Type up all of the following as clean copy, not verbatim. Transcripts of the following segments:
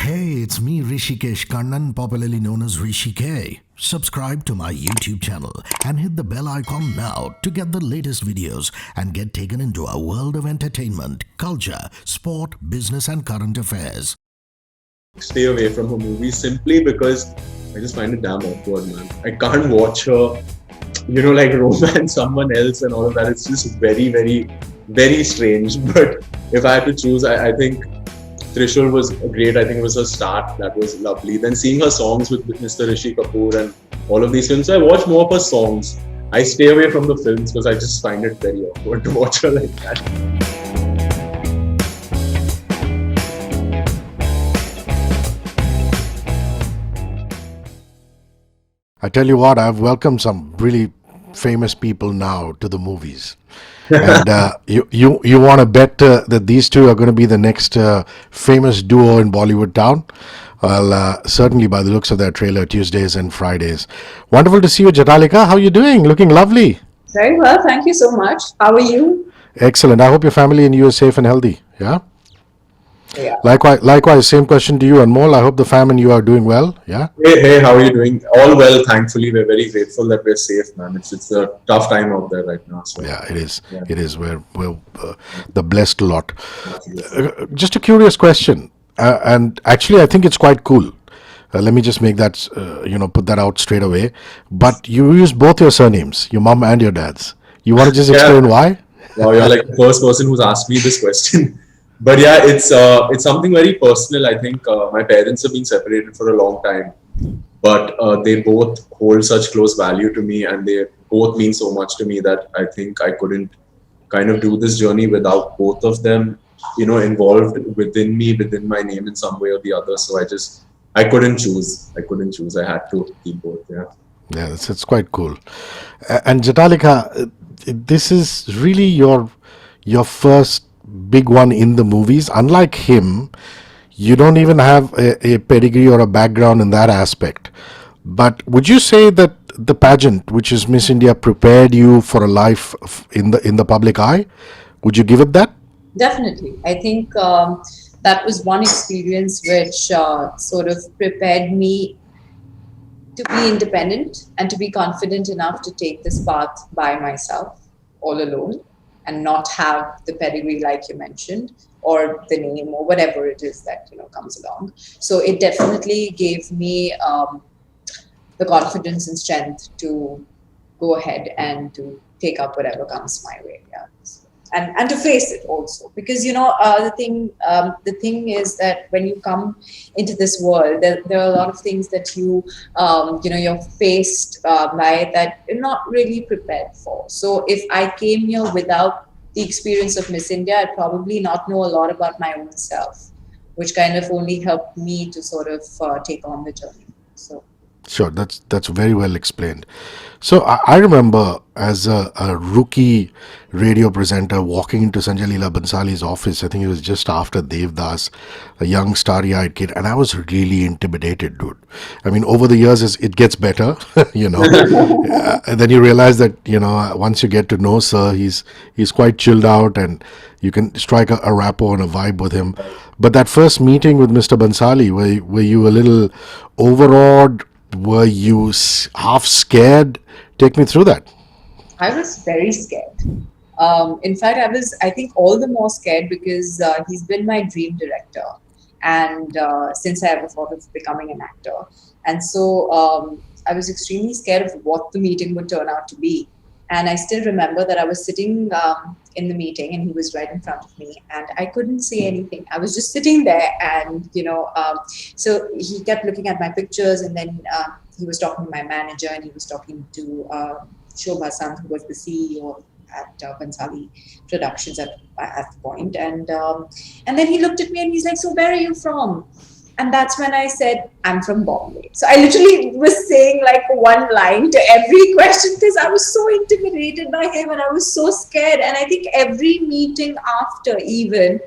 Hey, it's me, Hrishikesh Kannan, popularly known as Hrishi K. Subscribe to my YouTube channel and hit the bell icon now to get the latest videos and get taken into a world of entertainment, culture, sport, business, and current affairs. Stay away from her movies simply because I just find it damn awkward, man. I can't watch her, like romance someone else and all of that. It's just very, very, very strange. But if I had to choose, I think Trishul was great. I think it was her start that was lovely. Then seeing her songs with Mr. Hrishi Kapoor and all of these films, so I watch more of her songs. I stay away from the films because I just find it very awkward to watch her like that. I tell you what, I've welcomed some really famous people now to the movies. And you want to bet that these two are going to be the next famous duo in Bollywood town? Well, certainly by the looks of their trailer, Tuesdays and Fridays. Wonderful to see you, Jhataleka. How are you doing? Looking lovely. Very well, thank you so much. How are you? Excellent. I hope your family and you are safe and healthy. Yeah? Yeah. Likewise, same question to you, Anmol. I hope the fam and you are doing well. Yeah? Hey, how are you doing? All well, thankfully. We're very grateful that we're safe, man. It's a tough time out there right now. So. Yeah, it is. Yeah. It is. We're the blessed lot. Just a curious question. And actually, I think it's quite cool. Let me just make that, put that out straight away. But you use both your surnames, your mom and your dad's. You want to just explain why? Wow, you're like the first person who's asked me this question. But yeah, it's something very personal. I think my parents have been separated for a long time, but they both hold such close value to me, and they both mean so much to me that I think I couldn't kind of do this journey without both of them, involved within me, within my name in some way or the other. So I couldn't choose. I had to keep both. Yeah. Yeah, it's quite cool. And Jhataleka, this is really your first big one in the movies. Unlike him, you don't even have a pedigree or a background in that aspect. But would you say that the pageant, which is Miss India, prepared you for a life in the public eye? Would you give it that? Definitely. I think that was one experience which sort of prepared me to be independent and to be confident enough to take this path by myself, all alone, and not have the pedigree like you mentioned, or the name, or whatever it is that comes along. So it definitely gave me the confidence and strength to go ahead and to take up whatever comes my way. Yeah. And to face it also, because the thing is that when you come into this world, there are a lot of things that you're faced by that you're not really prepared for. So if I came here without the experience of Miss India, I'd probably not know a lot about my own self, which kind of only helped me to sort of take on the journey. So. Sure, that's very well explained. So I remember as a rookie radio presenter walking into Sanjay Bhansali's office. I think it was just after Devdas, a young starry-eyed kid, and I was really intimidated, dude. I mean, over the years, it gets better, and then you realize that once you get to know Sir, he's quite chilled out, and you can strike a rapport and a vibe with him. But that first meeting with Mr. Bhansali, were you a little overawed? Were you half scared? Take me through that. I was very scared. In fact, I think, all the more scared because he's been my dream director. And since I ever thought of becoming an actor. And so I was extremely scared of what the meeting would turn out to be. And I still remember that I was sitting in the meeting and he was right in front of me and I couldn't say anything. I was just sitting there and, so he kept looking at my pictures and then he was talking to my manager and he was talking to Shobha Sant, who was the CEO at Bhansali Productions at the point. And then he looked at me and he's like, "So where are you from?" And that's when I said, "I'm from Bombay." So I literally was saying like one line to every question because I was so intimidated by him and I was so scared. And I think every meeting after even,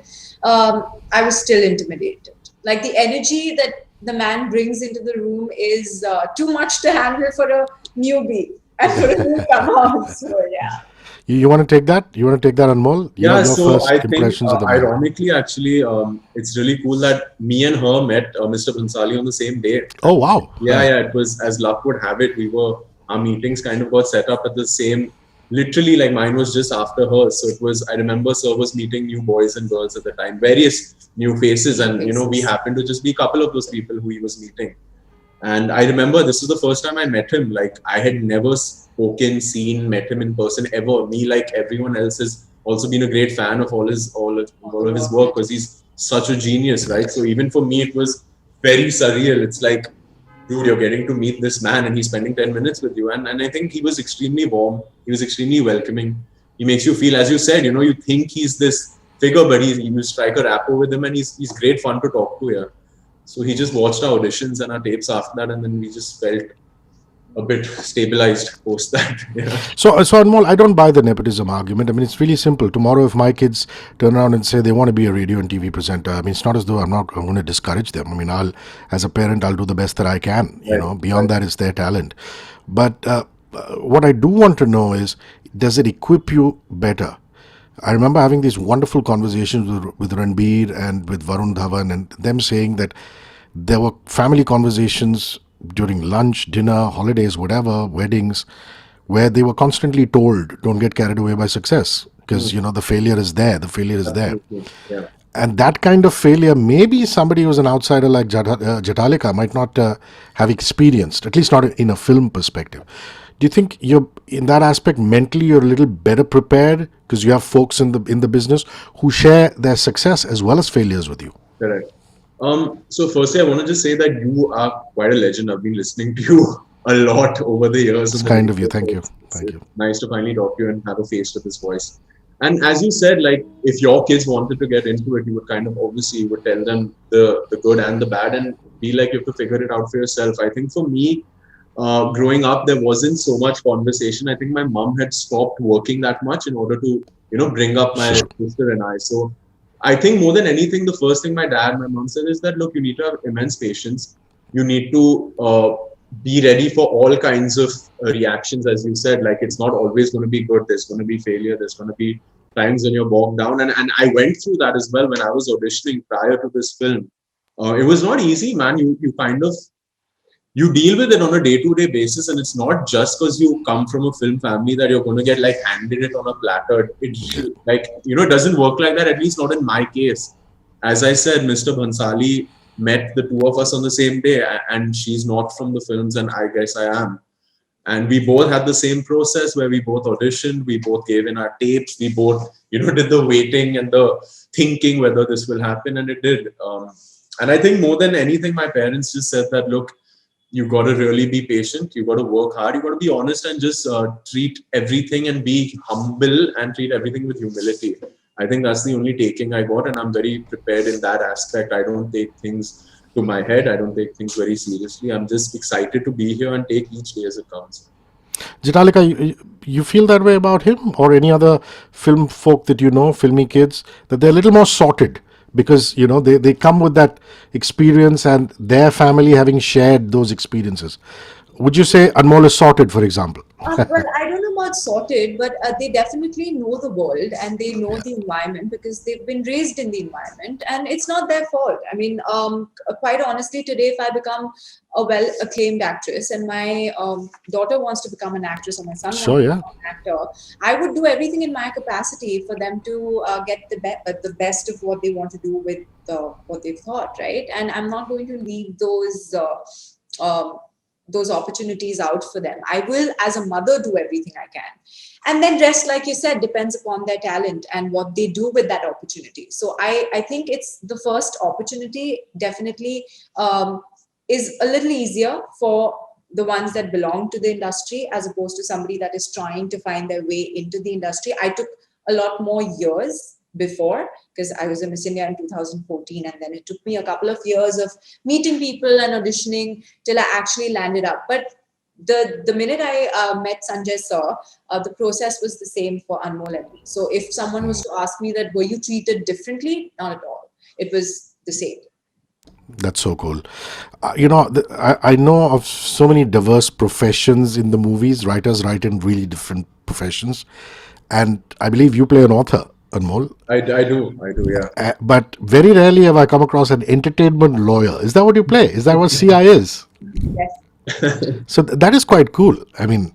I was still intimidated. Like the energy that the man brings into the room is too much to handle for a newbie and for a newcomer. So yeah. You want to take that? You want to take that, Anmol? Yeah, Your so first I think impressions of the man. ironically, actually, it's really cool that me and her met Mr. Bhansali on the same day. Oh, wow. Yeah, yeah, it was as luck would have it. Our meetings kind of got set up at the same, literally, like mine was just after hers. So it was, I remember Sir was meeting new boys and girls at the time, various new faces. And, we happened to just be a couple of those people who he was meeting. And I remember this was the first time I met him. Like I had never spoken, seen, met him in person ever. Me, like everyone else, has also been a great fan of all of his work because he's such a genius, right? So even for me, it was very surreal. It's like, dude, you're getting to meet this man and he's spending 10 minutes with you. And I think he was extremely warm. He was extremely welcoming. He makes you feel, as you said, you think he's this figure, but you strike a rapport with him and he's great fun to talk to. Yeah. So he just watched our auditions and our tapes after that, and then we just felt a bit stabilized post that. Yeah. So Anmol, I don't buy the nepotism argument. I mean, it's really simple. Tomorrow, if my kids turn around and say they want to be a radio and TV presenter, I mean, it's not as though I'm going to discourage them. I mean, as a parent, I'll do the best that I can. Beyond that is their talent. But what I do want to know is, does it equip you better? I remember having these wonderful conversations with Ranbir and with Varun Dhawan, and them saying that there were family conversations during lunch, dinner, holidays, whatever, weddings, where they were constantly told, don't get carried away by success, because, the failure is there. Yeah. And that kind of failure, maybe somebody who's an outsider like Jhataleka might not have experienced, at least not in a film perspective. Do you think you're, in that aspect, mentally you're a little better prepared because you have folks in the business who share their success as well as failures with you? Correct. So firstly, I want to just say that you are quite a legend. I've been listening to you a lot over the years. It's kind of you. Thank you. Thank you. Nice to finally talk to you and have a face to this voice. And as you said, like if your kids wanted to get into it, you would kind of obviously you would tell them the good and the bad and be like you have to figure it out for yourself. I think for me, growing up, there wasn't so much conversation. I think my mom had stopped working that much in order to, bring up my sister and I. So I think more than anything, the first thing my mom said is that, look, you need to have immense patience. You need to be ready for all kinds of reactions, as you said. Like it's not always going to be good. There's going to be failure. There's going to be times when you're bogged down. And I went through that as well when I was auditioning prior to this film. It was not easy, man. You deal with it on a day-to-day basis, and it's not just because you come from a film family that you're going to get like handed it on a platter. It doesn't work like that, at least not in my case. As I said, Mr. Bhansali met the two of us on the same day, and she's not from the films and I guess I am. And we both had the same process where we both auditioned, we both gave in our tapes, we both, did the waiting and the thinking whether this will happen, and it did. And I think more than anything, my parents just said that, look, you got to really be patient. You got to work hard. You got to be honest and just treat everything and be humble and treat everything with humility. I think that's the only taking I got, and I'm very prepared in that aspect. I don't take things to my head. I don't take things very seriously. I'm just excited to be here and take each day as it comes. Jhataleka, you feel that way about him or any other film folk that filmy kids, that they're a little more sorted? Because they come with that experience and their family having shared those experiences. Would you say Anmol is sorted, for example? Well, I don't know about sorted, but they definitely know the world and they know the environment because they've been raised in the environment, and it's not their fault. I mean, quite honestly, today, if I become a well-acclaimed actress and my daughter wants to become an actress or my son wants to become an actor, I would do everything in my capacity for them to get the best of what they want to do with what they've thought, right? And I'm not going to leave those opportunities out for them. I will, as a mother, do everything I can. And then rest, like you said, depends upon their talent and what they do with that opportunity. So I think it's the first opportunity definitely is a little easier for the ones that belong to the industry as opposed to somebody that is trying to find their way into the industry. I took a lot more years before because I was a Miss India in 2014, and then it took me a couple of years of meeting people and auditioning till I actually landed up. But the minute I met Sanjay sir, the process was the same for Anmol and me. So if someone was to ask me that, were you treated differently? Not at all. It was the same. That's so cool. I know of so many diverse professions in the movies. Writers write in really different professions. and I believe you play an author, Anmol. I do, yeah. But very rarely have I come across an entertainment lawyer. Is that what you play? Is that what CI is? Yes. So that is quite cool. I mean,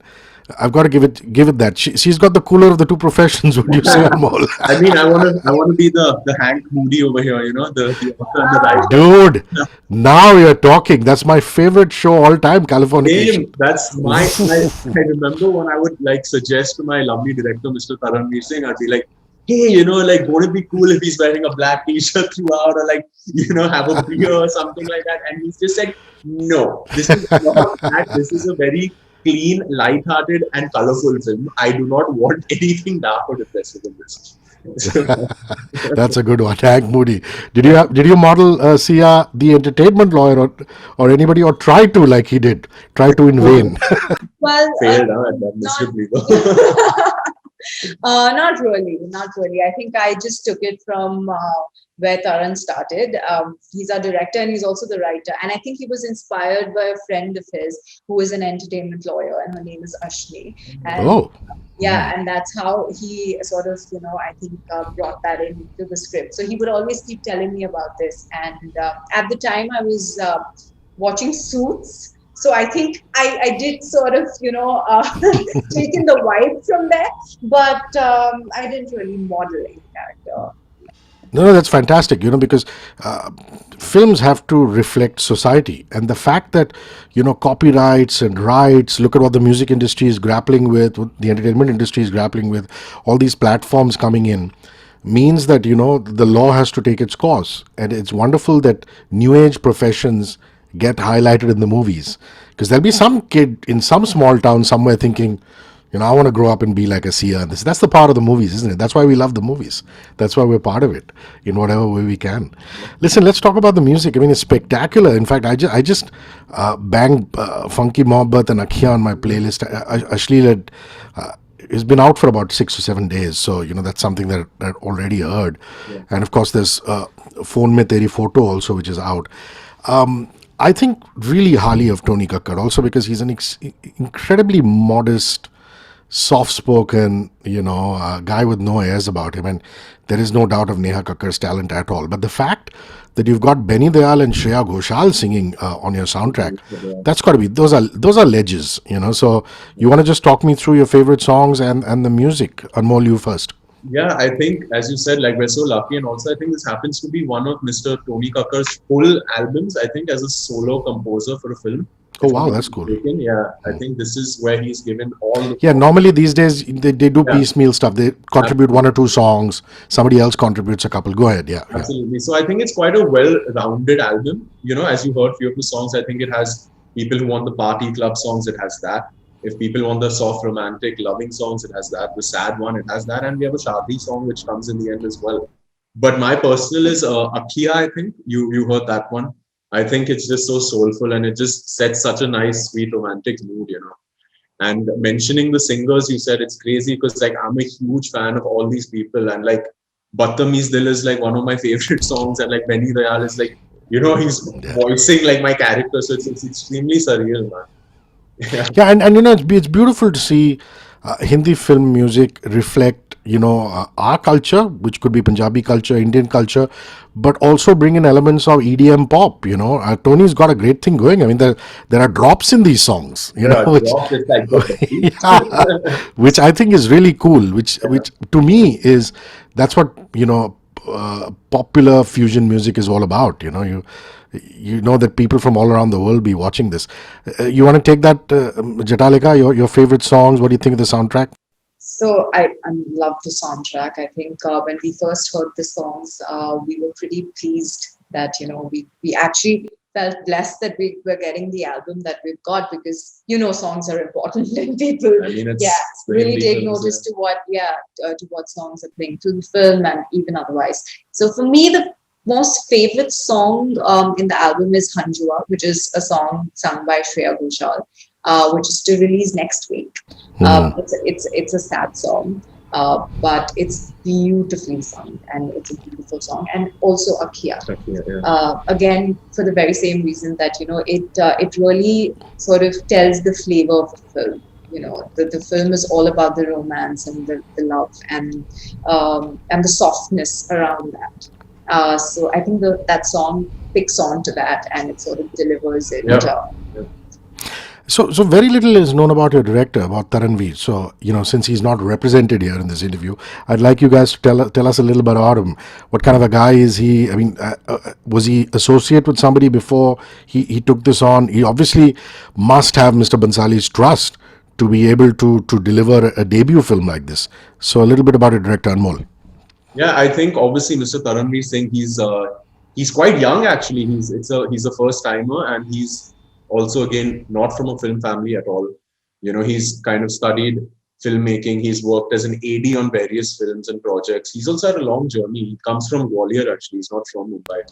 I've got to give it that. She's got the cooler of the two professions. Would you say, Anmol? I mean, I want to be the Hank Moody over here, the author and the writer. Dude, now you're talking. That's my favorite show all time, Californication. Same. That's I remember when I would like suggest to my lovely director, Mr. Taranveer Singh, I'd be like, hey, like, won't it be cool if he's wearing a black t-shirt throughout, or like, have a beer or something like that? And he's just like, no, this is not that. This is a very clean, light-hearted, and colorful film. I do not want anything dark or depressive in this. That's a good one. Hank Moody. Did you model Sia the entertainment lawyer, or anybody, or try to, like he did, try to in vain? Well, Failed at that miserably. not really, not really. I think I just took it from where Taran started. He's our director and he's also the writer. And I think he was inspired by a friend of his who is an entertainment lawyer, and her name is Ashni. And Oh, yeah, and that's how he sort of, I think brought that into the script. So he would always keep telling me about this. And at the time I was watching Suits. So I think I did sort of, taken the vibe from there, but I didn't really model any character. no, that's fantastic. Because films have to reflect society, and the fact that copyrights and rights. Look at what the music industry is grappling with, what the entertainment industry is grappling with. All these platforms coming in means that the law has to take its course, and it's wonderful that new age professions get highlighted in the movies, because there'll be some kid in some small town somewhere thinking, I want to grow up and be like a Sia. And that's the part of the movies, isn't it? That's why we love the movies. That's why we're part of it in whatever way we can. Listen, let's talk about the music. I mean, it's spectacular. In fact, I just banged Funky Mohabbat and Akhiya on my playlist. Ashleel had it's been out for about 6 or 7 days, so that's something that I already heard. And of course, there's Phone Mein Teri Photo also, which is out. I think really highly of Tony Kakkar also, because he's an incredibly modest, soft-spoken, guy with no airs about him, and there is no doubt of Neha Kakkar's talent at all. But the fact that you've got Benny Dayal and Shreya Ghoshal singing on your soundtrack, that's got to be, those are ledges. So you want to just talk me through your favorite songs and the music? Anmol, you first. Yeah, I think, as you said, like, we're so lucky, and also I think this happens to be one of Mr. Tony Kakkar's full albums, I think, as a solo composer for a film. Oh wow, that's cool. Yeah, I think this is where he's given all the... Yeah, normally these days they do piecemeal stuff. They contribute one or two songs, somebody else contributes a couple. Go ahead, yeah. Absolutely. So I think it's quite a well-rounded album. As you heard, few of the songs, I think it has people who want the party club songs, it has that. If people want the soft, romantic, loving songs, it has that. The sad one, it has that. And we have a Shadi song, which comes in the end as well. But my personal is Akhiya, I think. You heard that one. I think it's just so soulful, and it just sets such a nice, sweet, romantic mood, And mentioning the singers, you said, it's crazy because, like, I'm a huge fan of all these people. And, like, Badtameez Dil is, like, one of my favorite songs. And, like, Benny Dayal is, like, he's voicing, like, my character. So it's extremely surreal, man. Yeah, and it's beautiful to see Hindi film music reflect our culture, which could be Punjabi culture, Indian culture, but also bring in elements of EDM pop. Tony's got a great thing going. I mean, there are drops in these songs, which I think is really cool. Which to me is, that's what popular fusion music is all about. You know that people from all around the world be watching this. You want to take that, Jhataleka, your favorite songs? What do you think of the soundtrack? So I love the soundtrack. I think when we first heard the songs, we were pretty pleased that, we actually felt blessed that we were getting the album that we've got, because, songs are important and people, really take notice to what songs are playing through the film and even otherwise. So for me, the most favorite song in the album is Hanjua, which is a song sung by Shreya Ghoshal, which is to release next week. It's a sad song, but it's beautifully sung, and it's a beautiful song. And also Akhiya, again, for the very same reason that it really sort of tells the flavor of the film. the film is all about the romance and the love and the softness around that. So I think that song picks on to that and it sort of delivers it. Yeah. Yeah. So very little is known about your director, about Taranveer. So, since he's not represented here in this interview, I'd like you guys to tell us a little bit about him. What kind of a guy is he? I mean, was he associate with somebody before he took this on? He obviously must have Mr. Bhansali's trust to be able to deliver a debut film like this. So a little bit about your director, Anmol. Yeah, I think obviously Mr. Taranveer Singh, he's quite young actually. He's a first timer, and he's also again not from a film family at all. He's kind of studied filmmaking. He's worked as an AD on various films and projects. He's also had a long journey. He comes from Gwalior actually. He's not from Mumbai.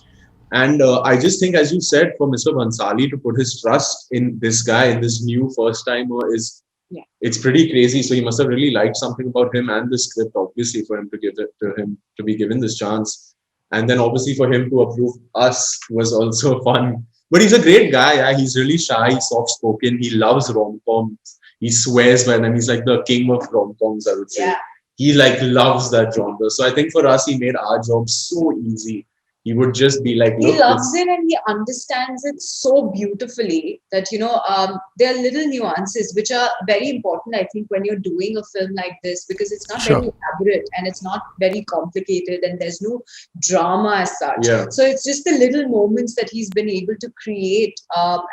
And I just think, as you said, for Mr. Bhansali to put his trust in this guy, in this new first timer, it's pretty crazy. So he must have really liked something about him and the script, obviously, for him to give it to him to be given this chance. And then obviously for him to approve us was also fun. But he's a great guy. Yeah? He's really shy, soft-spoken. He loves rom-coms. He swears by them. He's like the king of rom-coms, I would say. Yeah. He loves that genre. So I think for us, he made our job so easy. He would just be like, he loves it and he understands it so beautifully that, there are little nuances which are very important, I think, when you're doing a film like this, because it's not very elaborate and it's not very complicated and there's no drama as such. Yeah. So it's just the little moments that he's been able to create.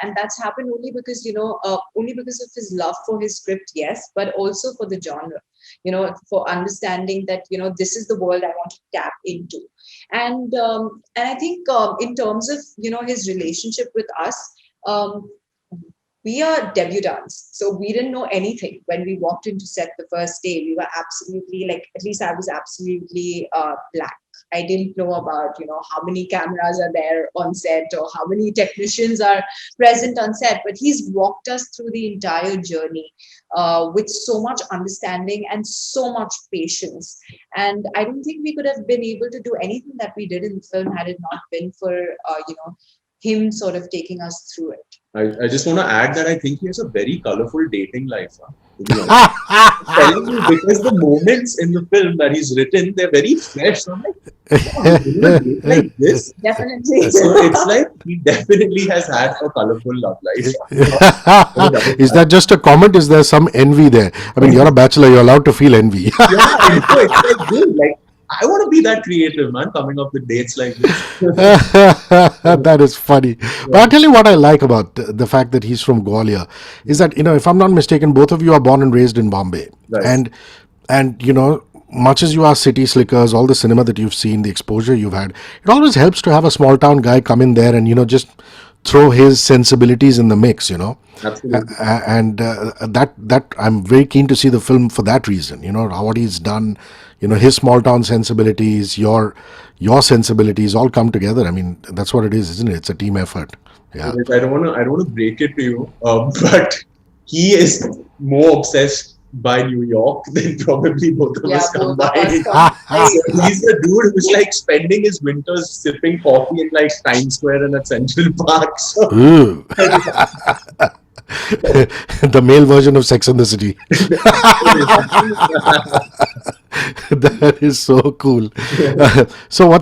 And that's happened only because, only because of his love for his script, yes, but also for the genre. For understanding that, this is the world I want to tap into. And I think in terms of, his relationship with us, we are debutants. So we didn't know anything when we walked into set the first day. We were absolutely, at least I was absolutely blank. I didn't know about, how many cameras are there on set or how many technicians are present on set. But he's walked us through the entire journey with so much understanding and so much patience. And I don't think we could have been able to do anything that we did in the film had it not been for, him sort of taking us through it. I just want to add that I think he has a very colorful dating life. I'm telling you, because the moments in the film that he's written, they're very fresh. So I'm like, like this. Definitely. So it's like he definitely has had a colorful love life. Is that just a comment? Is there some envy there? I mean, you're a bachelor, you're allowed to feel envy. Yeah, it's like, dude, I want to be that creative, man, coming up with dates like this. That is funny. But I'll tell you what I like about the fact that he's from Gwalior is that, if I'm not mistaken, both of you are born and raised in Bombay. Right. And much as you are city slickers, all the cinema that you've seen, the exposure you've had, it always helps to have a small town guy come in there and, just throw his sensibilities in the mix, Absolutely. And that I'm very keen to see the film for that reason, what he's done, his small town sensibilities, your sensibilities all come together. I mean, that's what it is, isn't it? It's a team effort. Yeah. I don't want to break it to you, but he is more obsessed by New York than probably both of us combined. So he's the dude who's spending his winters sipping coffee in Times Square and at Central Park. So. The male version of Sex and the City. That is so cool. So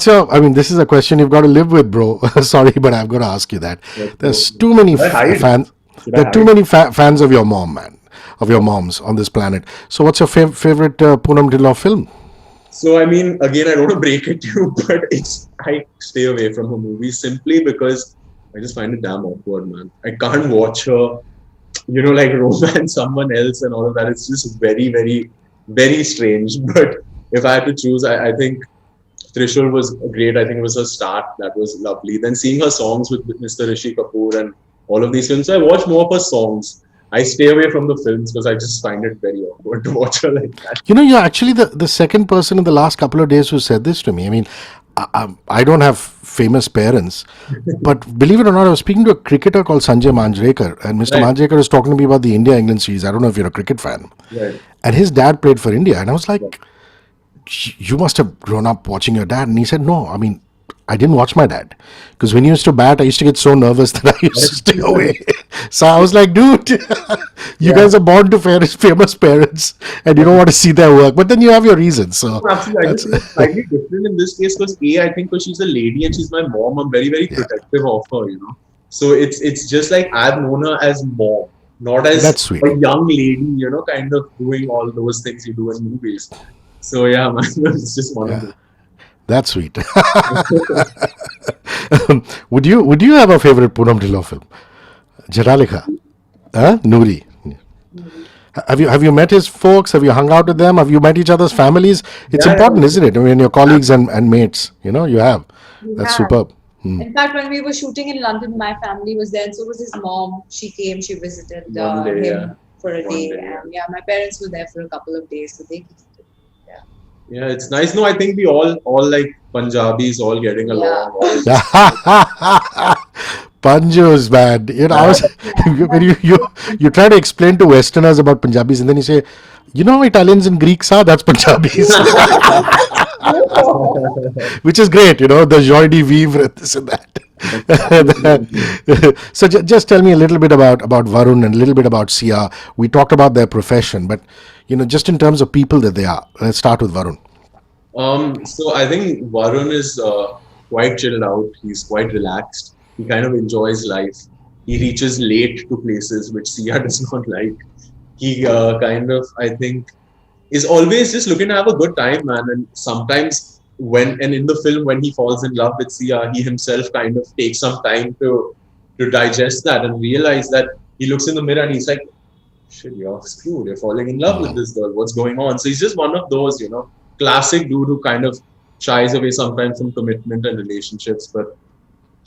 this is a question you've got to live with, bro. Sorry, but I've got to ask you that. There's too many fans. There are too many fans of your mom, man. Of your moms on this planet. So what's your favorite Poonam Dhillon film? So, again, I don't want to break it to you, but I stay away from her movies simply because I just find it damn awkward, man. I can't watch her, romance someone else and all of that. It's just very, very, very strange. But if I had to choose, I think Trishul was great. I think it was her start. That was lovely. Then seeing her songs with Mr. Hrishi Kapoor and all of these films. So I watch more of her songs. I stay away from the films because I just find it very awkward to watch her like that. You're actually the second person in the last couple of days who said this to me. I mean, I don't have famous parents, but believe it or not, I was speaking to a cricketer called Sanjay Manjrekar, and Mr. Manjrekar was talking to me about the India-England series. I don't know if you're a cricket fan. Right. And his dad played for India, and I was like, you must have grown up watching your dad. And he said, no, I mean, I didn't watch my dad because when he used to bat, I used to get so nervous that I used to stay away. So I was like, dude, you Yeah. guys are born to famous parents and you don't want to see their work, but then you have your reasons. So Absolutely. I just that's think it's slightly different in this case because I think because she's a lady and she's my mom, I'm very, very yeah, protective of her, you know. So it's just like I've known her as mom, not as that's sweet. a young lady, you know, kind of doing all those things you do in movies. So yeah, man, it's just one of Yeah, those. that's sweet. Would you have a favorite Poonam Dhillon film? Jhataleka, huh? Nuri. Have you met his folks? Have you hung out with them? Have you met each other's families? It's Yeah, important, isn't it? I mean, your yeah. colleagues and mates. You have. We That's have. superb. Hmm. In fact, when we were shooting in London, my family was there, and so was his mom. She came, she visited One day, yeah. him for a One day, day, yeah. and yeah, my parents were there for a couple of days, so they visited. Yeah, Yeah, it's nice. No, I think we all like Punjabis, all getting yeah, along, all just Panjos, man. I yeah. was when you try to explain to Westerners about Punjabis, and then you say, Italians and Greeks are that's Punjabis, which is great. The joie de vivre, this and that. So just tell me a little bit about Varun and a little bit about Sia. We talked about their profession, but just in terms of people that they are. Let's start with Varun. So I think Varun is quite chilled out. He's quite relaxed. He kind of enjoys life. He reaches late to places which Sia does not like. He kind of, I think, is always just looking to have a good time, man. And sometimes and in the film, when he falls in love with Sia, he himself kind of takes some time to digest that and realize that he looks in the mirror and he's like, shit, you're screwed. You're falling in love with this girl. What's going on? So he's just one of those, classic dude who kind of shies away sometimes from commitment and relationships, but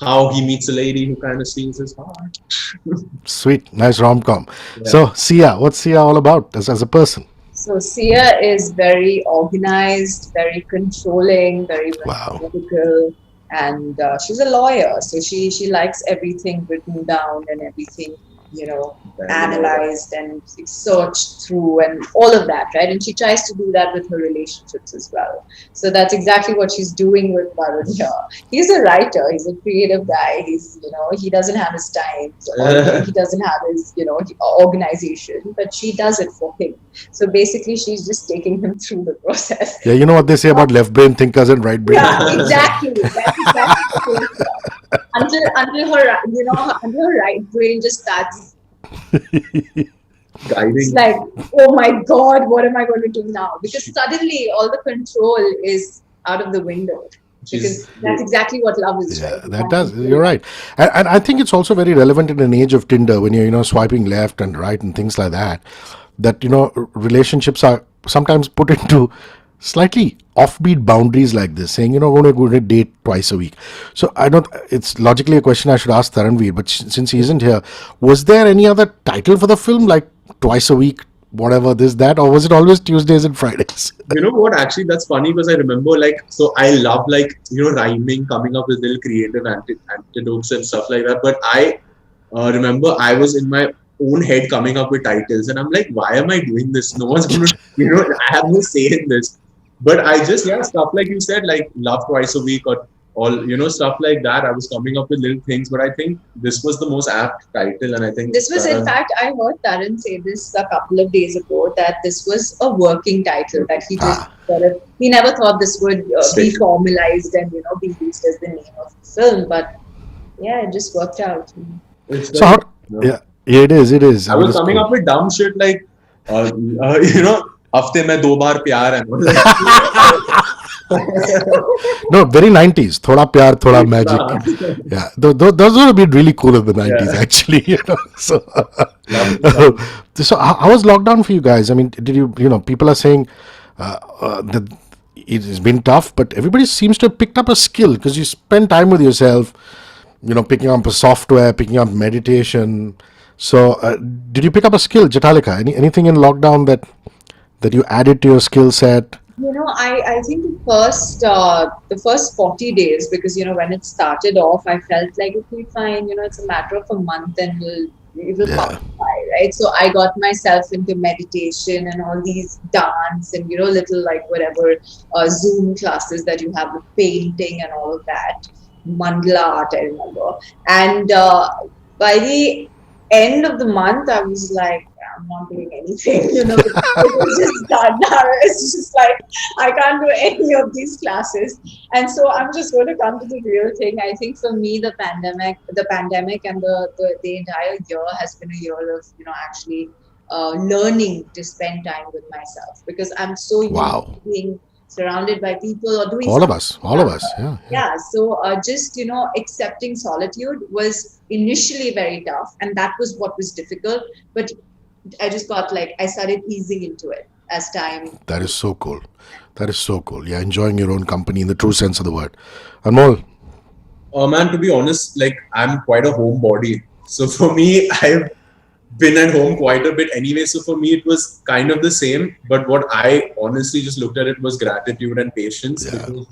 how he meets a lady who kind of steals his heart. Sweet, nice rom-com. Yeah. So Sia, what's Sia all about as a person? So Sia is very organized, very controlling, very Wow. methodical, and she's a lawyer. So she likes everything written down and everything, analyzed and searched through and all of that, right? And she tries to do that with her relationships as well. So that's exactly what she's doing with Varun here. He's a writer. He's a creative guy. He doesn't have his time, or he doesn't have his, organization, but she does it for him. So basically, she's just taking him through the process. Yeah, you know what they say about left brain thinkers and right brain Yeah, thinkers. exactly. That's exactly the case. Until her right brain just starts. Guiding. It's like, oh my God, what am I going to do now? Because suddenly all the control is out of the window. Because that's exactly what love is, Yeah, right? that does. You're right, and I think it's also very relevant in an age of Tinder when you're swiping left and right and things like that. That relationships are sometimes put into slightly offbeat boundaries like this, saying we're going to date twice a week. So I don't. It's logically a question I should ask Taranveer, but since he isn't here, was there any other title for the film like twice a week, whatever this that, or was it always Tuesdays and Fridays? You know what? Actually, that's funny because I remember, so I love, rhyming, coming up with little creative antidotes and stuff like that. But I remember I was in my own head coming up with titles, and I'm like, why am I doing this? No one's going to, I have no say in this. But I just, stuff like you said, like Love Twice a Week or all, stuff like that. I was coming up with little things, but I think this was the most apt title, and I think This was, in fact, I heard Taran say this a couple of days ago, that this was a working title, that he just he never thought this would be Stick. formalized and, be used as the name of the film. But yeah, it just worked out. it's So like, yeah, it is. I was coming up with dumb shit like, हफ्ते में 2 बार प्यार है. No, very 90s. Thoda pyar, thoda magic. Yeah, those would have been really cool in the 90s, actually. So, so how was lockdown for you guys? I mean, did people are saying that it has been tough, but everybody seems to have picked up a skill because you spend time with yourself, picking up a software, picking up meditation. So, did you pick up a skill, Jhataleka? Anything in lockdown that you added to your skill set? I think the first 40 days, because when it started off, I felt like, okay, fine, it's a matter of a month and it will pass by, right? So I got myself into meditation and all these dance and, little like whatever Zoom classes that you have with painting and all of that. Mandala art, I remember. And by the end of the month, I was like, I'm not doing anything, because it was just done now. It's just like, I can't do any of these classes. And so I'm just going to come to the real thing. I think for me, the pandemic and the entire year has been a year of, actually learning to spend time with myself, because I'm so used Wow. to being surrounded by people or doing All of something. us. Yeah. Yeah, so just accepting solitude was initially very tough, and that was what was difficult. But I just got like I started easing into it as time. That is so cool. That is so cool. Yeah, enjoying your own company in the true sense of the word. Anmol, Man, to be honest, like I'm quite a homebody. So for me, I've been at home quite a bit anyway. So for me, it was kind of the same. But what I honestly just looked at it was gratitude and patience. Yeah. Because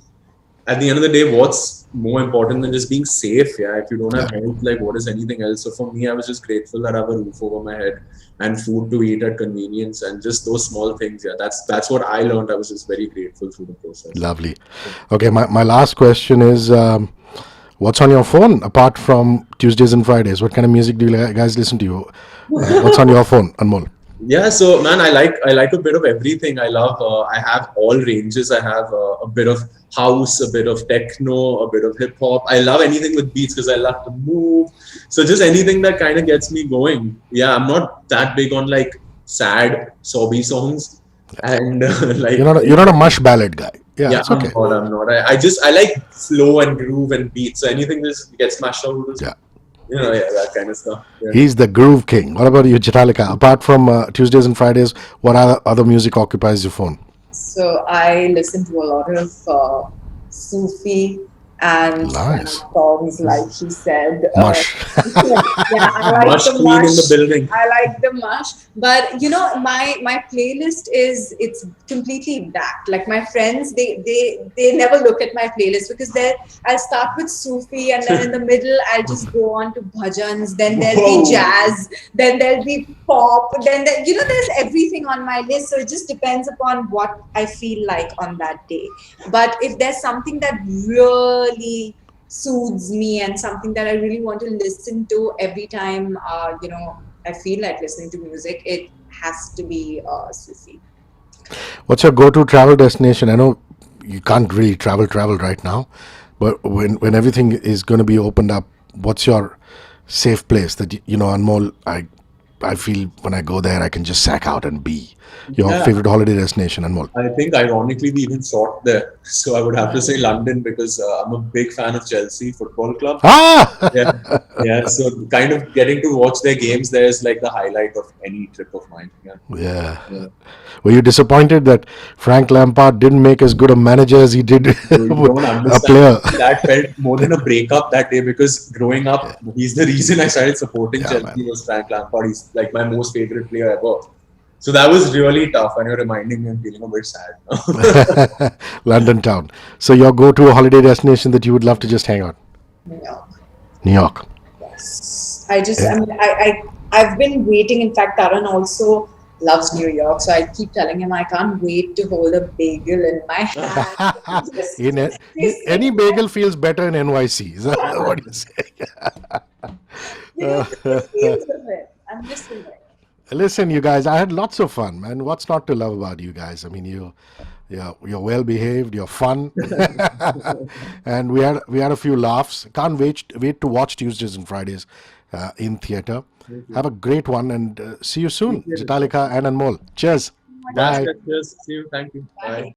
at the end of the day, what's more important than just being safe? Yeah, if you don't have health, like what is anything else? So for me, I was just grateful that I have a roof over my head and food to eat at convenience, and just those small things. Yeah, that's what I learned. I was just very grateful through the process. lovely. Okay, my last question is, what's on your phone apart from Tuesdays and Fridays? What kind of music do you guys listen to? What's on your phone, Anmol? Yeah, so man, I like a bit of everything. I love. I have all ranges. I have a bit of house, a bit of techno, a bit of hip hop. I love anything with beats because I love to move. So just anything that kind of gets me going. Yeah, I'm not that big on like sad sobby songs, and like You're not a mush ballad guy. Yeah, yeah, it's okay. I'm not. I like flow and groove and beats. So anything that just gets mashed out with Yeah. that kind of stuff. Yeah. He's the groove king. What about you, Jhataleka? Apart from Tuesdays and Fridays, what other music occupies your phone? So I listen to a lot of Sufi and Nice. songs, like she said. Mush. Yeah, I like Mush the queen mush. in the building. I like the mush, but my playlist it's completely wrapped. Like my friends, they never look at my playlist because I'll start with Sufi, and then in the middle I'll just go on to bhajans. Then there'll Whoa. be jazz. Then there'll be pop. Then there's everything on my list. So it just depends upon what I feel like on that day. But if there's something that really soothes me and something that I really want to listen to every time, I feel like listening to music, it has to be Sufi. What's your go-to travel destination? I know you can't really travel right now, but when everything is going to be opened up, what's your safe place that Anmol? I feel when I go there, I can just sack out and be. Your Yeah. favorite holiday destination, Anmol? I think ironically we even fought there. So I would have to say London because I'm a big fan of Chelsea Football Club. Ah! Yeah, yeah. So kind of getting to watch their games there is like the highlight of any trip of mine. Yeah. Yeah. Yeah. Were you disappointed that Frank Lampard didn't make as good a manager as he did You don't a understand. player? That felt more than a breakup that day because growing up, he's the reason I started supporting Yeah, Chelsea man. was Frank Lampard. He's like my most favorite player ever. So that was really tough, and you're reminding me I'm feeling a bit sad now. London town. So your go-to holiday destination that you would love to just hang out? New York. New York. Yes. I've been waiting. In fact, Taran also loves New York, so I keep telling him I can't wait to hold a bagel in my hand. Any bagel feels better in NYC. Is that what you say? Just feels of it. I'm missing it. Listen, you guys, I had lots of fun, man. What's not to love about you guys? I mean, you're well behaved, you're fun, and we had a few laughs. Can't wait to watch Tuesdays and Fridays in theater. Have a great one, and see you soon, Jhataleka and Anmol. Cheers. Bye. Yes, see you. Thank you. Bye.